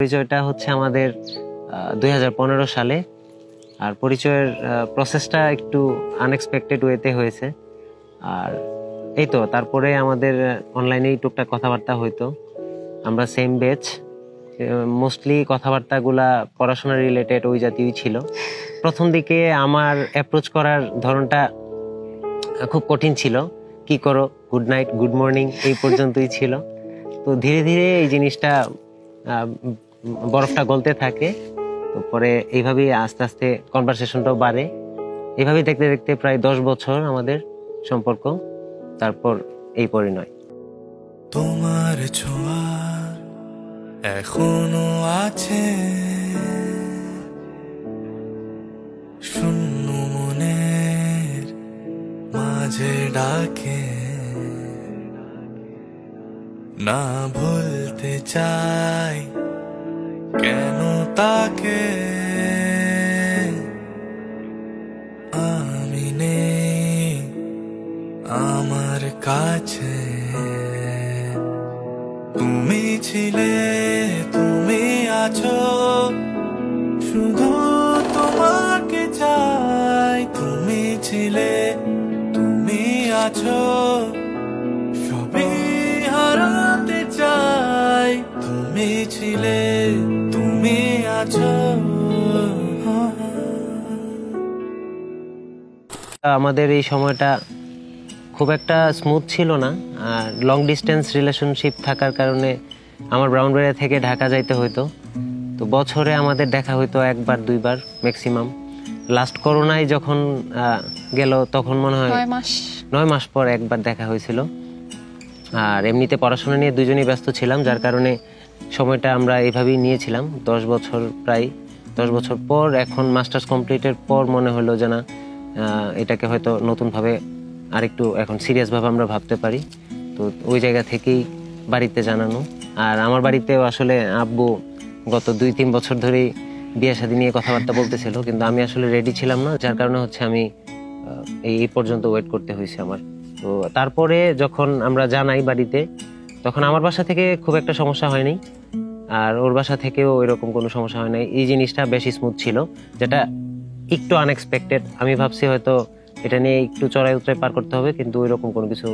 পরিচয়টা হচ্ছে আমাদের 2015 সালে। আর পরিচয়ের প্রসেসটা একটু আনএক্সপেক্টেড ওয়েতে হয়েছে। আর এই তো তারপরে আমাদের অনলাইনেই টুকটাক কথাবার্তা হইতো। আমরা সেম ব্যাচ, মোস্টলি কথাবার্তাগুলা পড়াশোনা রিলেটেড ওই জাতীয়ই ছিল। প্রথম দিকে আমার অ্যাপ্রোচ করার ধরনটা খুব কঠিন ছিল, কি করো, গুড নাইট, গুড মর্নিং এই পর্যন্তই ছিল। তো ধীরে ধীরে এই জিনিসটা বরফটা গলতে থাকে। তো পরে এইভাবেই আস্তে আস্তে কনভারসেশনটাও বাড়ে। এইভাবেই দেখতে দেখতে প্রায় 10 বছর আমাদের সম্পর্ক, তারপর এই পরিণয়। তোমার ছোঁয়া এখনো আছে শূন্য মনের মাঝে ডাকে, না ভুলতে চাই কেন তাকে, আমি নেই আমার কাছে। তুমি ছিলে, তুমি আছো, শুধু তোমাকে চাই। তুমি ছিলে, তুমি আছো, সবই হারাতে চাই। তুমি ছিলে, তুমি আছো। আমাদের এই সময়টা খুব একটা স্মুথ ছিল না। আর লং ডিস্টেন্স রিলেশনশিপ থাকার কারণে আমার ব্রাউনবাড়িয়া থেকে ঢাকা যাইতে হইতো। তো বছরে আমাদের দেখা হইতো একবার দুইবার ম্যাক্সিমাম। লাস্ট করোনায় যখন গেল তখন মনে হয় 9 মাস পর একবার দেখা হয়েছিল। আর এমনিতে পড়াশোনা নিয়ে দুজনেই ব্যস্ত ছিলাম, যার কারণে সময়টা আমরা এইভাবেই নিয়েছিলাম 10 বছর, প্রায় 10 বছর পর এখন মাস্টার্স কমপ্লিটের পর মনে হলো যে না, এটাকে হয়তো নতুনভাবে আরেকটু এখন সিরিয়াসভাবে আমরা ভাবতে পারি। তো ওই জায়গা থেকেই বাড়িতে জানানো। আর আমার বাড়িতেও আসলে আব্বু গত 2-3 বছর ধরেই বিয়ে শাদী নিয়ে কথাবার্তা বলতেছিল, কিন্তু আমি আসলে রেডি ছিলাম না, যার কারণে হচ্ছে আমি এই পর্যন্ত ওয়েট করতে হয়েছে আমার। তো তারপরে যখন আমরা জানাই বাড়িতে, তখন আমার বাসা থেকে খুব একটা সমস্যা হয়নি, আর ওর বাসা থেকেও এরকম কোনো সমস্যা হয় নাই। এই জিনিসটা বেশি স্মুথ ছিল, যেটা একটু আনএক্সপেক্টেড। আমি ভাবছি হয়তো এটা নিয়ে একটু চড়াই উতরাই পার করতে হবে, কিন্তু ওই রকম কোনো কিছু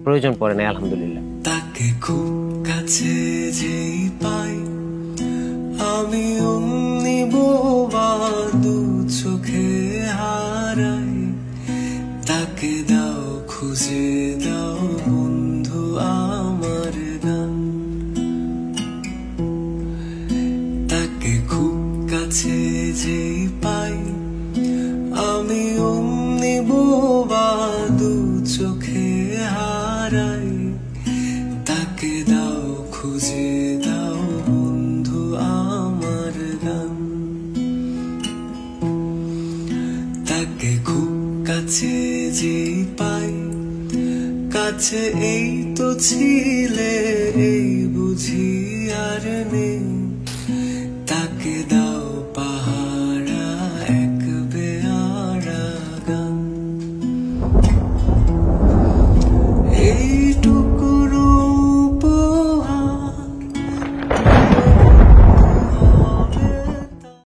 প্রয়োজন পড়ে নাই, আলহামদুলিল্লাহ। তাকে খুব কাছে যেই পাই আমি অমনি বোবা, দু চোখে হারাই। তাকে দাও, খুঁজে দাও বন্ধু আমার গান। তাকে খুব কাছে যেই পাই আমি অমনি বোবা, দু চোখে হারাই। তাকে দাও, খুঁজে দাও বন্ধু আমার গান। তাকে খুব কাছে যেই পাই, কাছে এই তো ছিলে, এই বুঝি আর নেই।